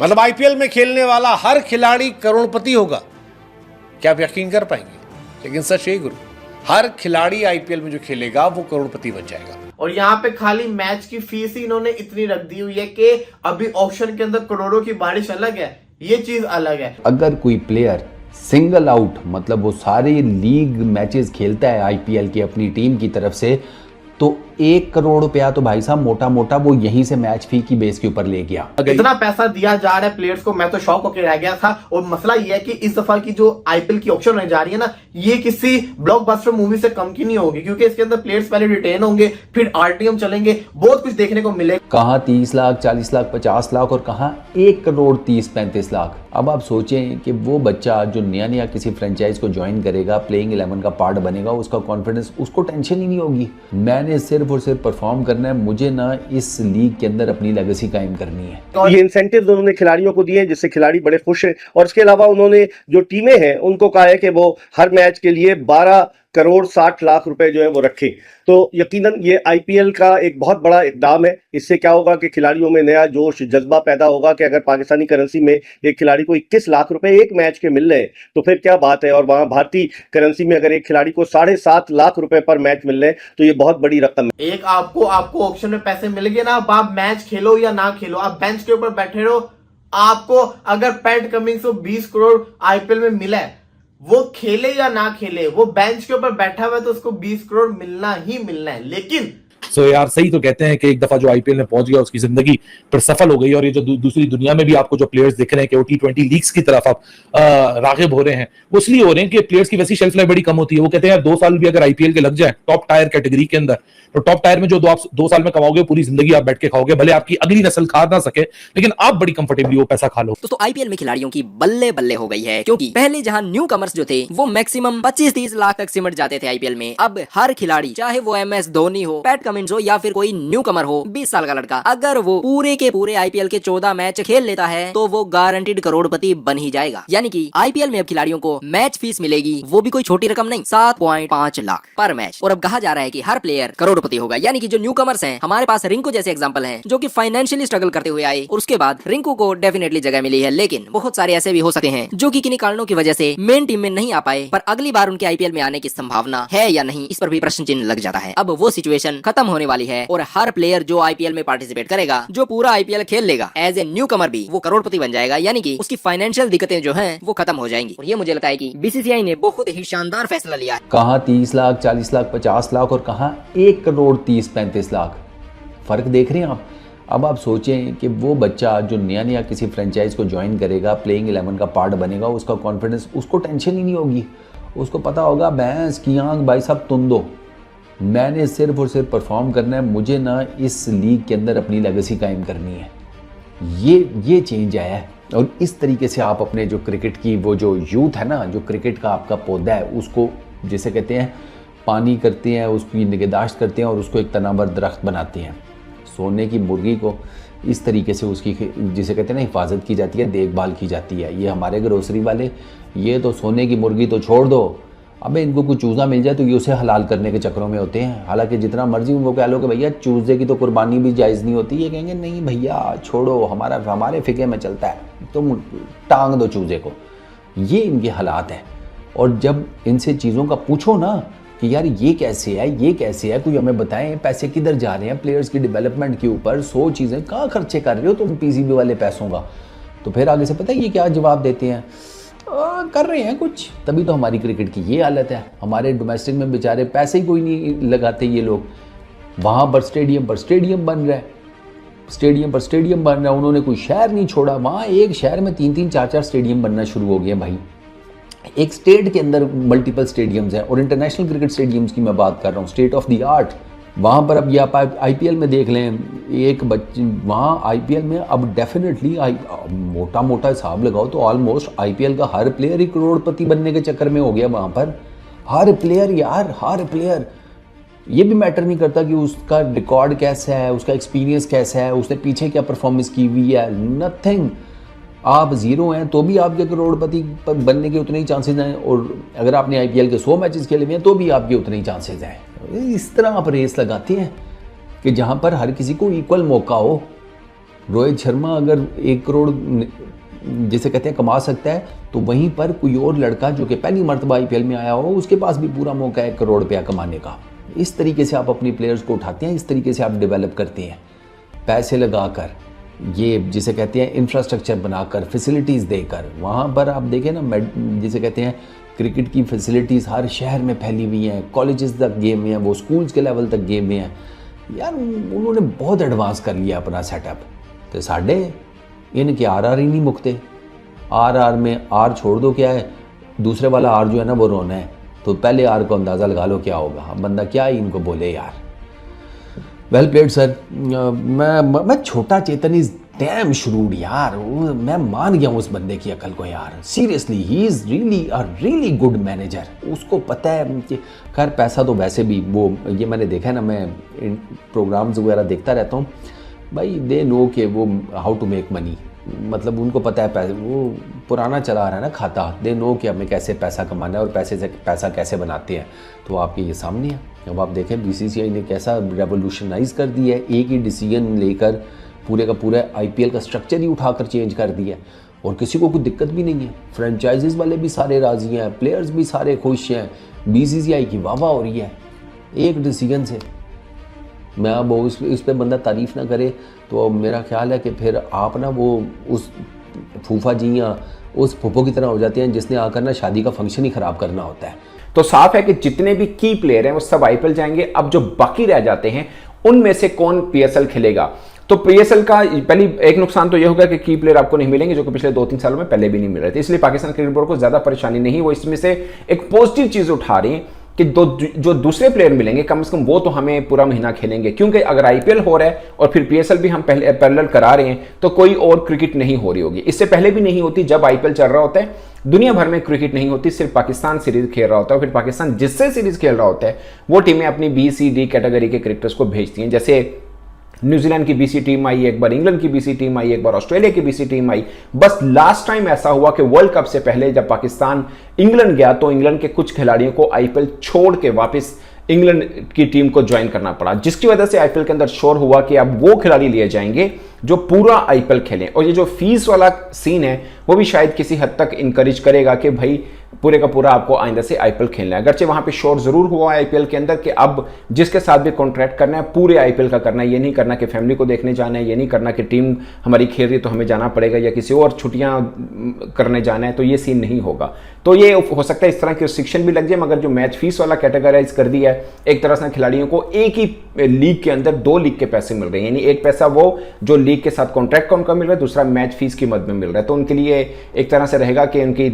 मतलब आईपीएल में खेलने वाला हर खिलाड़ी करोड़पति होगा, क्या आप यकीन कर पाएंगे? लेकिन सच है गुरु, हर खिलाड़ी आईपीएल में जो खेलेगा वो करोड़पति बन जाएगा। और यहाँ पे खाली मैच की फीस ही इन्होंने इतनी रख दी हुई है कि अभी ऑक्शन के अंदर करोड़ों की बारिश अलग है, ये चीज अलग है। अगर कोई प्लेयर सिंगल आउट मतलब वो सारे लीग मैचेस खेलता है आईपीएल की अपनी टीम की तरफ से, तो 1 करोड़ रुपया तो भाई साहब मोटा मोटा वो यहीं से मैच फी की बेस के ऊपर ले गया। इतना पैसा दिया जा रहा है प्लेयर्स को, मैं तो शॉक होकर रह गया था। और मसला ये है कि इस दफा की जो आईपीएल की ऑक्शन होने जा रही है ना, ये किसी ब्लॉकबस्टर मूवी से कम की नहीं होगी, क्योंकि इसके अंदर प्लेयर्स पहले रिटेन होंगे, फिर आरटीएम चलेंगे, बहुत कुछ देखने को मिलेगा। कहाँ 30 लाख 40 लाख 50 लाख और कहाँ 1 करोड़ 30-35 लाख। अब आप सोचें कि वो बच्चा जो नया नया किसी फ्रेंचाइज को ज्वाइन करेगा, प्लेइंग 11 का पार्ट बनेगा, उसका कॉन्फिडेंस, उसको टेंशन ही नहीं होगी। मैंने सिर्फ और सिर्फ परफॉर्म करना है, मुझे ना इस लीग के अंदर अपनी लेगेसी कायम करनी है। ये इंसेंटिव उन्होंने खिलाड़ियों को दिए हैं जिससे खिलाड़ी बड़े खुश हैं। और इसके अलावा उन्होंने जो टीमें हैं उनको कहा है कि वो हर मैच के लिए 12 करोड़ 60 लाख रुपए जो है वो रखें। तो यकीनन ये आईपीएल का एक बहुत बड़ा इकदाम है। इससे क्या होगा कि खिलाड़ियों में नया जोश जज्बा पैदा होगा कि अगर पाकिस्तानी करेंसी में एक खिलाड़ी को 21 लाख रुपए एक मैच के मिल रहे हैं तो फिर क्या बात है। और वहां भारतीय करेंसी में अगर एक खिलाड़ी को 7.5 लाख रुपए पर मैच मिल रहे हैं तो ये बहुत बड़ी रकम है। एक आपको ऑक्शन में पैसे मिल गए ना, अब आप मैच खेलो या ना खेलो, आप बेंच के ऊपर बैठे रहो, आपको अगर पैट कमिंग्स को 20 करोड़ आईपीएल में मिला है, वो खेले या ना खेले, वो बेंच के ऊपर बैठा हुआ है तो उसको 20 करोड़ मिलना ही मिलना है। लेकिन यार सही तो कहते हैं कि एक दफा जो आईपीएल में पहुंच गया उसकी जिंदगी पर सफल हो गई। और ये जो दूसरी दुनिया में भी आपको जो प्लेयर्स दिख रहे हैं कि वो T20 लीग्स की तरफ आप रागिब हो रहे हैं, वो इसलिए हो रहे हैं कि प्लेयर्स की वैसी शेल्फ लाइफ बड़ी कम होती है। वो कहते हैं यार 2 साल भी अगर आईपीएल के लग जाए टॉप टायर कैटेगरी के अंदर, तो टॉप टायर में जो आप 2 साल में कमाओगे पूरी जिंदगी आप बैठ के खाओगे, भले आपकी अगली नस्ल खा ना सके लेकिन आप बड़ी कंफर्टेबली वो पैसा खा लो। दोस्तों आईपीएल में खिलाड़ियों की बल्ले बल्ले हो गई है, क्योंकि पहले जहां न्यू कमर्स जो थे वो मैक्सिमम 25-30 लाख तक सिमट जाते थे आईपीएल में, अब हर खिलाड़ी चाहे वो MS धोनी हो, पैट कमिंस हो या फिर कोई न्यू कमर हो 20 साल का लड़का, अगर वो पूरे के पूरे आईपीएल के 14 मैच खेल लेता है तो वो गारंटीड करोड़पति बन ही जाएगा। यानी कि आईपीएल में अब खिलाड़ियों को मैच फीस मिलेगी, वो भी कोई छोटी रकम नहीं, 7.5 लाख पर मैच। और अब कहा जा रहा है कि हर प्लेयर करोड़पति होगा। यानी कि जो न्यू कमर्स हैं, हमारे पास रिंकू जैसे एग्जांपल हैं जो कि फाइनेंशियली स्ट्रगल करते हुए आए और उसके बाद रिंकू को डेफिनेटली जगह मिली है, लेकिन बहुत सारे ऐसे भी हो सकते हैं जो कि किन्हीं कारणों की वजह से मेन टीम में नहीं आ पाए, पर अगली बार उनके आईपीएल में आने की संभावना है या नहीं, इस पर भी प्रश्न चिन्ह लग जाता है। अब वो सिचुएशन खत्म होने वाली है और हर प्लेयर जो आईपीएल में पार्टिसिपेट करेगा, जो पूरा आईपीएल खेल लेगा एज ए न्यू कमर भी, वो करोड़पति बन जाएगा। यानी कि उसकी फाइनेंशियल दिक्कतें जो हैं वो खत्म हो जाएंगी। और ये मुझे लगता है कि बीसीसीआई ने बहुत ही शानदार फैसला लिया है। कहाँ 30 लाख 40 लाख 50 लाख और कहाँ 1 करोड़ 30-35 लाख, फर्क देख रहे हैं आप। अब आप सोचें कि वो बच्चा जो नया नया किसी फ्रेंचाइज को ज्वाइन करेगा, प्लेइंग 11 का पार्ट बनेगा, उसका कॉन्फिडेंस, उसको टेंशन ही नहीं होगी। उसको पता होगा भैंस की आंख भाई साहब तुम दो, मैंने सिर्फ और सिर्फ परफॉर्म करना है, मुझे ना इस लीग के अंदर अपनी लेगेसी कायम करनी है। ये चेंज आया है। और इस तरीके से आप अपने जो क्रिकेट की वो जो यूथ है ना, जो क्रिकेट का आपका पौधा है, उसको जिसे कहते हैं पानी करते हैं, उसकी निगहदाश्त करते हैं और उसको एक तनावर दरख्त बनाते हैं। सोने की मुर्गी को इस तरीके से उसकी जिसे कहते हैं ना हिफाजत की जाती है, देखभाल की जाती है। ये हमारे ग्रोसरी वाले, ये तो सोने की मुर्गी तो छोड़ दो, अबे इनको कुछ चूज़ा मिल जाए तो ये उसे हलाल करने के चक्करों में होते हैं। हालांकि जितना मर्जी उनको कह लो कि भैया चूज़े की तो कुर्बानी भी जायज़ नहीं होती, ये कहेंगे नहीं भैया छोड़ो, हमारे फ़िके में चलता है, तुम टांग दो चूज़े को। ये इनके हालात हैं। और जब इनसे चीज़ों का पूछो ना कि यार ये कैसे है, कोई हमें बताएं, पैसे किधर जा रहे हैं प्लेयर्स की डेवलपमेंट के ऊपर, 100 चीज़ें कहाँ खर्चे कर रहे हो तुम पीसीबी वाले पैसों का, तो फिर आगे से पता है ये क्या जवाब देते हैं, कर रहे हैं कुछ। तभी तो हमारी क्रिकेट की ये हालत है। हमारे डोमेस्टिक में बेचारे पैसे ही कोई नहीं लगाते ये लोग। वहाँ पर स्टेडियम बन रहा है, उन्होंने कोई शहर नहीं छोड़ा। वहाँ एक शहर में 3-3 4-4 स्टेडियम बनना शुरू हो गए भाई। एक स्टेट के अंदर मल्टीपल स्टेडियम्स हैं। और इंटरनेशनल क्रिकेट स्टेडियम्स की मैं बात कर रहा हूँ, स्टेट ऑफ द आर्ट। वहाँ पर अब ये आप आईपीएल में देख लें, एक बच्चे वहाँ आईपीएल में अब डेफिनेटली मोटा हिसाब लगाओ तो ऑलमोस्ट आईपीएल का हर प्लेयर ही करोड़पति बनने के चक्कर में हो गया। वहाँ पर हर प्लेयर, ये भी मैटर नहीं करता कि उसका रिकॉर्ड कैसा है, उसका एक्सपीरियंस कैसा है, उसने पीछे क्या परफॉर्मेंस की हुई है, नथिंग। आप ज़ीरो हैं तो भी आपके करोड़पति बनने के उतने ही चांसेस हैं। और अगर आपने आईपीएल के 100 मैचेस खेले हुए हैं तो भी आपके उतने ही चांसेस हैं। इस तरह आप रेस लगाते हैं कि जहां पर हर किसी को इक्वल मौका हो। रोहित शर्मा अगर 1 करोड़ जिसे कहते हैं कमा सकता है, तो वहीं पर कोई और लड़का जो कि पहली मर्तबा IPL में आया हो, उसके पास भी पूरा मौका है 1 करोड़ रुपया कमाने का। इस तरीके से आप अपनी प्लेयर्स को उठाते हैं, इस तरीके से आप डेवलप करते हैं, पैसे लगाकर, ये जिसे कहते हैं इंफ्रास्ट्रक्चर बनाकर, फैसिलिटीज़ देकर। वहाँ पर आप देखें ना, जिसे कहते हैं क्रिकेट की फैसिलिटीज़ हर शहर में फैली हुई हैं, कॉलेजेस तक गेम में हैं, वो स्कूल्स के लेवल तक गेम में हैं। यार उन्होंने बहुत एडवांस कर लिया अपना सेटअप। तो साढ़े इनके RR ही नहीं मुकते। RR में R छोड़ दो, क्या है दूसरे वाला R जो है ना वो रोना है, तो पहले R को अंदाज़ा लगा लो क्या होगा। बंदा क्या ही इनको बोले यार। Well played sir. मैं छोटा चेतन इज डैम श्रूड यार। मैं मान गया हूँ उस बंदे की अकल को यार। Seriously he is really a really good manager. उसको पता है कि खैर पैसा तो वैसे भी वो, ये मैंने देखा है ना, मैं प्रोग्राम्स वगैरह देखता रहता हूँ भाई। दे नो कि वो हाउ टू मेक मनी, मतलब उनको पता है पैसे, वो पुराना चला आ रहा है ना खाता। दे नो कि हमें कैसे पैसा कमाना है और पैसे से पैसा कैसे बनाते हैं। तो आपके ये सामने है। अब आप देखें BCCI ने कैसा रेवोल्यूशनाइज कर दिया है, एक ही डिसीजन लेकर पूरे का पूरा IPL का स्ट्रक्चर ही उठाकर चेंज कर दिया, और किसी को कोई दिक्कत भी नहीं है। फ्रेंचाइजीज वाले भी सारे राज़ी हैं, प्लेयर्स भी सारे खुश हैं, BCCI की वाह वाह हो रही है एक डिसीजन से। मैं अब इस पर बंदा तारीफ़ ना करे तो मेरा ख्याल है कि फिर आप ना वो उस फूफा जी या उस फूफो की तरह हो जाते हैं जिसने आकर ना शादी का फंक्शन ही ख़राब करना होता है। तो साफ है कि जितने भी की प्लेयर हैं वो सब IPL जाएंगे। अब जो बाकी रह जाते हैं उनमें से कौन PSL खेलेगा। तो PSL का पहली एक नुकसान तो यह होगा कि की प्लेयर आपको नहीं मिलेंगे, जो कि पिछले 2-3 सालों में पहले भी नहीं मिल रहे थे। इसलिए पाकिस्तान क्रिकेट बोर्ड को ज्यादा परेशानी नहीं, वो इसमें से एक पॉजिटिव चीज उठा रही है कि जो दूसरे प्लेयर मिलेंगे कम से कम वो तो हमें पूरा महीना खेलेंगे। क्योंकि अगर IPL हो रहा है और फिर PSL भी हम पहले पैरेलल करा रहे हैं तो कोई और क्रिकेट नहीं हो रही होगी। इससे पहले भी नहीं होती, जब IPL चल रहा होता है दुनिया भर में क्रिकेट नहीं होती, सिर्फ पाकिस्तान सीरीज खेल रहा होता है। फिर पाकिस्तान जिससे सीरीज खेल रहा होता है वो टीमें अपनी B, C, D कैटेगरी के क्रिकेटर्स को भेजती हैं। जैसे न्यूजीलैंड की BC टीम आई एक बार, इंग्लैंड की BC टीम आई एक बार, ऑस्ट्रेलिया की BC टीम आई। बस लास्ट टाइम ऐसा हुआ कि वर्ल्ड कप से पहले जब पाकिस्तान इंग्लैंड गया तो इंग्लैंड के कुछ खिलाड़ियों को IPL छोड़ के वापस इंग्लैंड की टीम को ज्वाइन करना पड़ा, जिसकी वजह से IPL के अंदर श्योर हुआ कि अब वो खिलाड़ी लिए जाएंगे जो पूरा IPL खेलें। और ये जो फीस वाला सीन है वो भी शायद किसी हद तक इंकरेज करेगा कि भाई पूरे का पूरा आपको आइंदा से IPL खेलना है। अगरचे वहां पे श्योर जरूर हुआ है IPL के अंदर कि अब जिसके साथ भी कॉन्ट्रैक्ट करना है पूरे IPL का करना है। ये नहीं करना कि फैमिली को देखने जाना है, ये नहीं करना कि टीम हमारी खेल रही तो हमें जाना पड़ेगा या किसी और छुट्टियां करने जाना है, तो ये सीन नहीं होगा। तो ये हो सकता है इस तरह की रिस्ट्रिक्शन भी लग जाए, मगर जो मैच फीस वाला कैटेगराइज कर दिया है एक तरह से खिलाड़ियों को एक ही लीग के अंदर 2 लीग के पैसे मिल रहे हैं। यानी एक पैसा वो जो लीग के साथ कॉन्ट्रैक्ट का उनका मिल रहा है, दूसरा मैच फीस की मद में मिल रहा है। तो उनके लिए एक तरह से रहेगा कि उनकी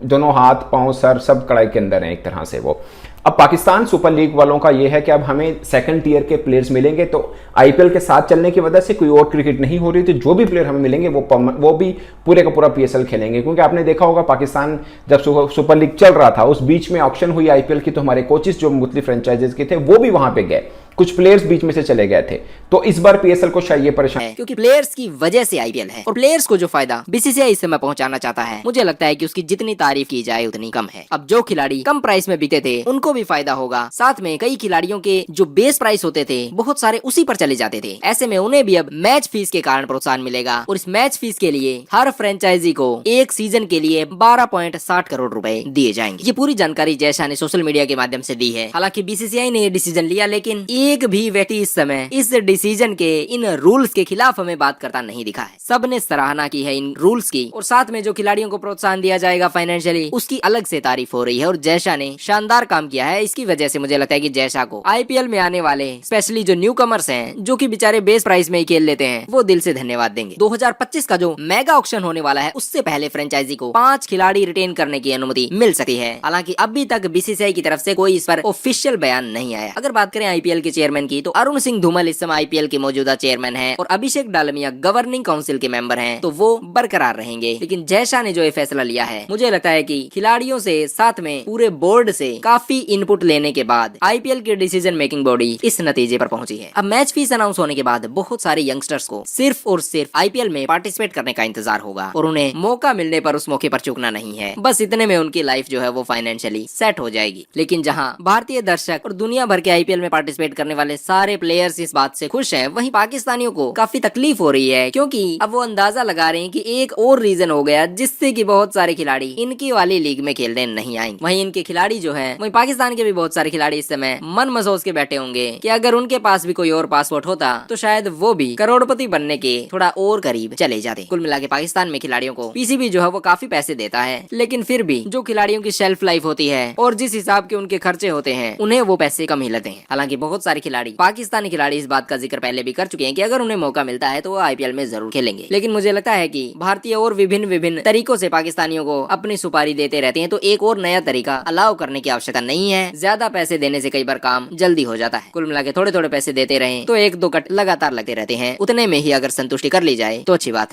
दोनों हाथ पांव सर सब कड़ाई के अंदर हैं एक तरह से वो। अब पाकिस्तान सुपर लीग वालों का यह है कि अब हमें सेकंड टियर के प्लेयर्स मिलेंगे, तो IPL के साथ चलने की वजह से कोई और क्रिकेट नहीं हो रही थी। जो भी प्लेयर हमें मिलेंगे वो भी पूरे का पूरा PSL खेलेंगे। क्योंकि आपने देखा होगा पाकिस्तान जब सुपर लीग चल रहा था उस बीच में ऑक्शन हुई IPL की, तो हमारे कोचेस जो मुख्तलिफ फ्रेंचाइजीज के थे वो भी वहां पे गए, कुछ प्लेयर्स बीच में से चले गए थे। तो इस बार PSL को शायद ये परेशान है क्योंकि प्लेयर्स की वजह से IPL है, और प्लेयर्स को जो फायदा BCCI इस समय पहुंचाना चाहता है, मुझे लगता है कि उसकी जितनी तारीफ की जाए उतनी कम है। अब जो खिलाड़ी कम प्राइस में बिके थे उनको भी फायदा होगा, साथ में कई खिलाड़ियों के जो बेस प्राइस होते थे बहुत सारे उसी पर चले जाते थे। ऐसे में उन्हें भी अब मैच फीस के कारण प्रोत्साहन मिलेगा, और इस मैच फीस के लिए हर फ्रेंचाइजी को एक सीजन के लिए 12.60 करोड़ रुपए दिए जाएंगे। ये पूरी जानकारी जय शाह ने सोशल मीडिया के माध्यम से दी है। हालांकि BCCI ने ये डिसीजन लिया, लेकिन एक भी व्यक्ति इस समय इस डिसीजन के इन रूल्स के खिलाफ हमें बात करता नहीं दिखा है। सबने सराहना की है इन रूल्स की, और साथ में जो खिलाड़ियों को प्रोत्साहन दिया जाएगा फाइनेंशियली उसकी अलग से तारीफ हो रही है। और जय शाह ने शानदार काम किया है। इसकी वजह से मुझे लगता है कि जय शाह को IPL में आने वाले स्पेशली जो न्यू कमर्स हैं, जो कि बेचारे बेस प्राइस में ही खेल लेते हैं, वो दिल से धन्यवाद देंगे। 2025 का जो मेगा ऑक्शन होने वाला है उससे पहले फ्रेंचाइजी को 5 खिलाड़ी रिटेन करने की अनुमति मिल सकती है। हालांकि अभी तक BCCI की तरफ से कोई इस पर ऑफिशियल बयान नहीं आया। अगर बात करें IPL के चेयरमैन की, तो अरुण सिंह धूमल इस समय IPL के मौजूदा चेयरमैन हैं, और अभिषेक डालमिया गवर्निंग काउंसिल के मेंबर हैं, तो वो बरकरार रहेंगे। लेकिन जय शाह ने जो ये फैसला लिया है, मुझे लगता है कि खिलाड़ियों से साथ में पूरे बोर्ड से काफी इनपुट लेने के बाद IPL की डिसीजन मेकिंग बॉडी इस नतीजे पर पहुंची है। अब मैच फीस अनाउंस होने के बाद बहुत सारे यंगस्टर्स को सिर्फ और सिर्फ IPL में पार्टिसिपेट करने का इंतजार होगा, और उन्हें मौका मिलने पर उस मौके पर चूकना नहीं है। बस इतने में उनकी लाइफ जो है वो फाइनेंशियली सेट हो जाएगी। लेकिन जहां भारतीय दर्शक और दुनिया भर के IPL में पार्टिसिपेट करने वाले सारे प्लेयर्स इस बात से खुश खुश हैं, वहीं पाकिस्तानियों को काफी तकलीफ हो रही है, क्योंकि अब वो अंदाजा लगा रहे हैं कि एक और रीजन हो गया जिससे कि बहुत सारे खिलाड़ी इनकी वाली लीग में खेलने नहीं आएंगे। वहीं इनके खिलाड़ी जो है, वहीं पाकिस्तान के भी बहुत सारे खिलाड़ी इस समय मन मसोस के बैठे होंगे कि अगर उनके पास भी कोई और पासपोर्ट होता तो शायद वो भी करोड़पति बनने के थोड़ा और करीब चले जाते। कुल मिला के पाकिस्तान में खिलाड़ियों को पीसीबी जो है वो काफी पैसे देता है, लेकिन फिर भी जो खिलाड़ियों की शेल्फ लाइफ होती है और जिस हिसाब के उनके खर्चे होते हैं, उन्हें वो पैसे कम ही लगते हैं। हालांकि बहुत सारे खिलाड़ी, पाकिस्तानी खिलाड़ी इस बात का जिक्र पहले भी कर चुके हैं कि अगर उन्हें मौका मिलता है तो वो आईपीएल में जरूर खेलेंगे। लेकिन मुझे लगता है कि भारतीय और विभिन्न तरीकों से पाकिस्तानियों को अपनी सुपारी देते रहते हैं, तो एक और नया तरीका अलाउ करने की आवश्यकता नहीं है। ज्यादा पैसे देने से कई बार काम जल्दी हो जाता है। कुल मिला के थोड़े थोड़े पैसे देते रहें तो 1-2 कट लगातार लगते रहते हैं, उतने में ही अगर संतुष्टि कर ली जाए तो अच्छी बात है।